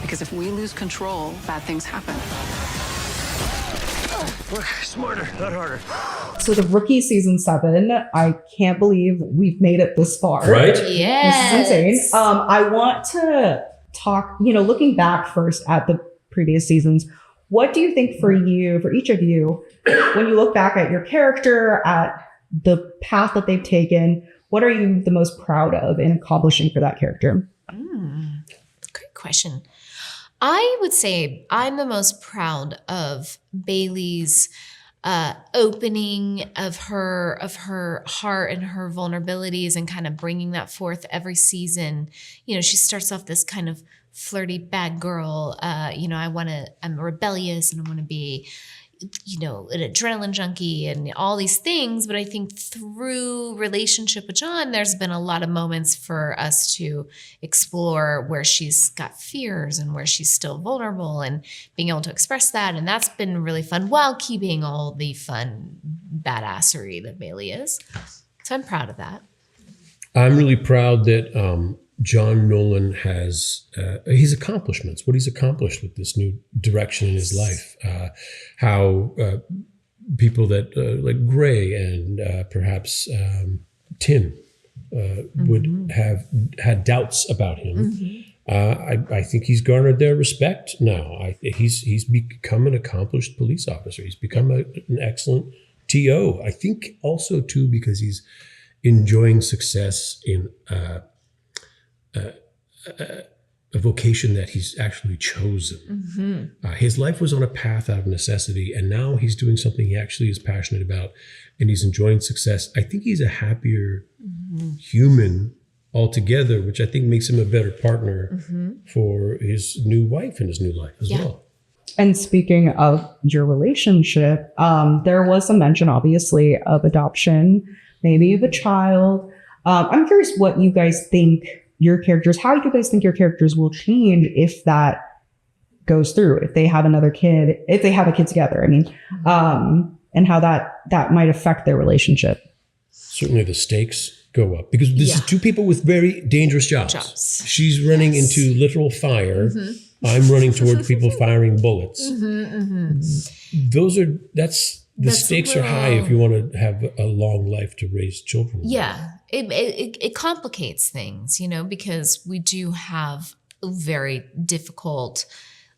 Because if we lose control, bad things happen. Work smarter, not harder. So the Rookie season 7, I can't believe we've made it this far. Right? This Yes. is insane. I want to talk, looking back first at the previous seasons, what do you think for each of you, when you look back at your character, at the path that they've taken, what are you the most proud of in accomplishing for that character? Great question. I would say I'm the most proud of Bailey's opening of her heart and her vulnerabilities and kind of bringing that forth every season. She starts off this kind of flirty bad girl. I'm rebellious and I want to be, an adrenaline junkie and all these things. But I think through relationship with John, there's been a lot of moments for us to explore where she's got fears and where she's still vulnerable and being able to express that. And that's been really fun while keeping all the fun badassery that Bailey is. So I'm proud of that. I'm really proud that John Nolan has his accomplishments, what he's accomplished with this new direction in his life, how people that like Gray and perhaps Tim would have had doubts about him. I think he's garnered their respect now. He's become an accomplished police officer. He's become an excellent TO. I think also too because he's enjoying success in a vocation that he's actually chosen. His life was on a path out of necessity, and now he's doing something he actually is passionate about, and he's enjoying success. I think he's a happier human altogether, which I think makes him a better partner for his new wife and his new life as well. And speaking of your relationship, there was some mention, obviously, of adoption, maybe of a child. I'm curious what you guys think how you guys think your characters will change if that goes through, if they have another kid, if they have a kid together, and how that might affect their relationship. Certainly the stakes go up because this is two people with very dangerous jobs. She's running into literal fire. I'm running towards people firing bullets. The stakes are high if you want to have a long life to raise children. Yeah. It complicates things, because we do have very difficult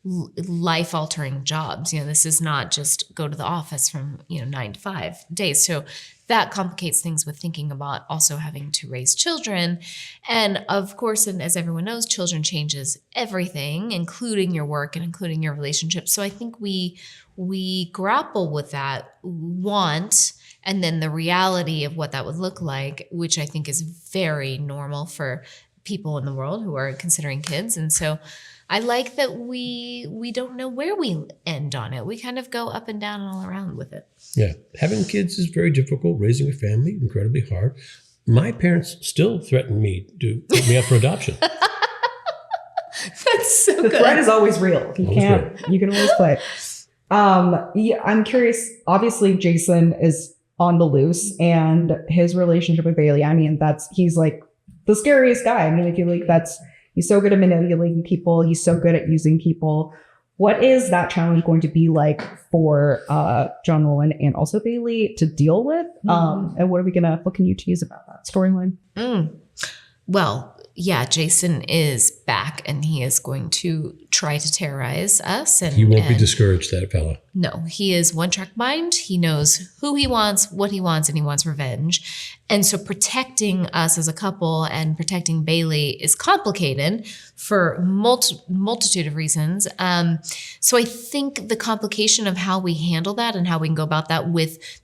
life-altering jobs. This is not just go to the office from 9 to 5 days. So that complicates things with thinking about also having to raise children. And of course, and as everyone knows, children changes everything, including your work and including your relationship. So I think we grapple with that want and then the reality of what that would look like, which I think is very normal for people in the world who are considering kids. And so I like that we don't know where we end on it. We kind of go up and down and all around with it. Yeah. Having kids is very difficult. Raising a family, incredibly hard. My parents still threaten me to put me up for adoption. That's so good. The threat is always real. You can always play. I'm curious. Obviously, Jason is on the loose, and his relationship with Bailey. He's like the scariest guy. I feel like he's so good at manipulating people. He's so good at using people. What is that challenge going to be like for John Nolan and also Bailey to deal with? And what can you tease about that storyline? Well, yeah, Jason is back and he is going to try to terrorize us. And he won't be discouraged, that fella. No, he is one-track mind. He knows who he wants, what he wants, and he wants revenge. And so protecting us as a couple and protecting Bailey is complicated for multitude of reasons. So I think the complication of how we handle that and how we can go about that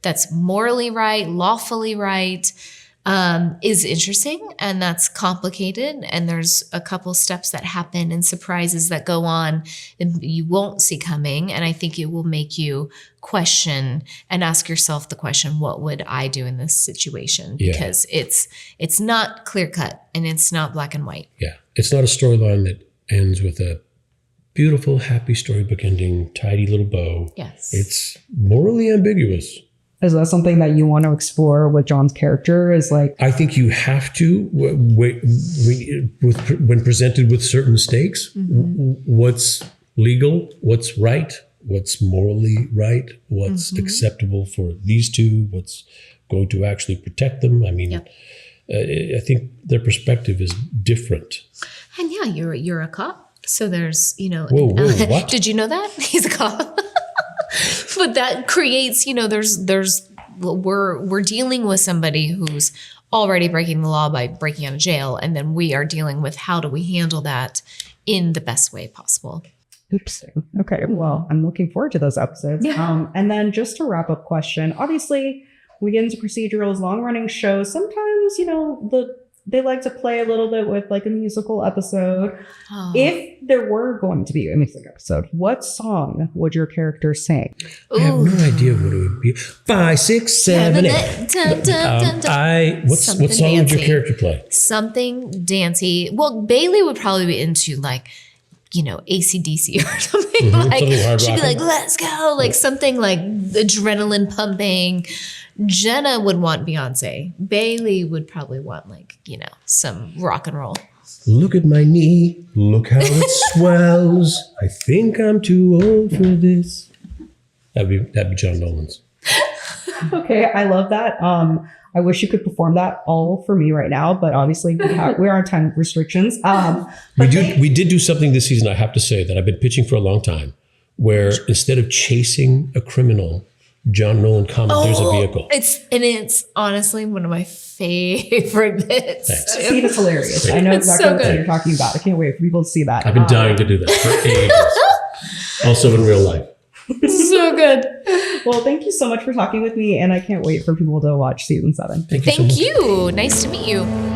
that's morally right, lawfully right, is interesting, and that's complicated. And there's a couple steps that happen and surprises that go on and you won't see coming. And I think it will make you question and ask yourself the question, what would I do in this situation? Because it's not clear cut and it's not black and white. Yeah. It's not a storyline that ends with a beautiful, happy storybook ending, tidy little bow. Yes. It's morally ambiguous. Is that something that you want to explore with John's character? Is like, I think you have to, when presented with certain stakes, what's legal, what's right, what's morally right, what's acceptable for these two, what's going to actually protect them. I mean, I think their perspective is different. And yeah, you're a cop. So there's, Whoa, what? Did you know that? He's a cop. But that creates, we're dealing with somebody who's already breaking the law by breaking out of jail. And then we are dealing with how do we handle that in the best way possible. Interesting. Okay. Well, I'm looking forward to those episodes. Yeah. And then just a wrap up question. Obviously, we get into procedurals, long running shows. Sometimes, they like to play a little bit with like a musical episode. Oh. If there were going to be a music episode, what song would your character sing? I have no idea what it would be. 5, 6, 7, 8. What song would your character play? Something dancey. Well, Bailey would probably be into like, AC/DC or something. She'd be like, let's go. Like something like adrenaline pumping. Jenna would want Beyonce. Bailey would probably want some rock and roll. Look at my knee. Look how it swells. I think I'm too old for this. That'd be John Nolan's. Okay, I love that. I wish you could perform that all for me right now, but obviously we're on time restrictions. We did do something this season, I have to say, that I've been pitching for a long time, where instead of chasing a criminal, John Nolan commandeers a vehicle. It's honestly one of my favorite bits. See, it's hilarious. I know exactly what you're talking about. I can't wait for people to see that. I've been dying to do that for ages. Also in real life. So good. Well, thank you so much for talking with me, and I can't wait for people to watch season 7. Thank you so much. Nice to meet you.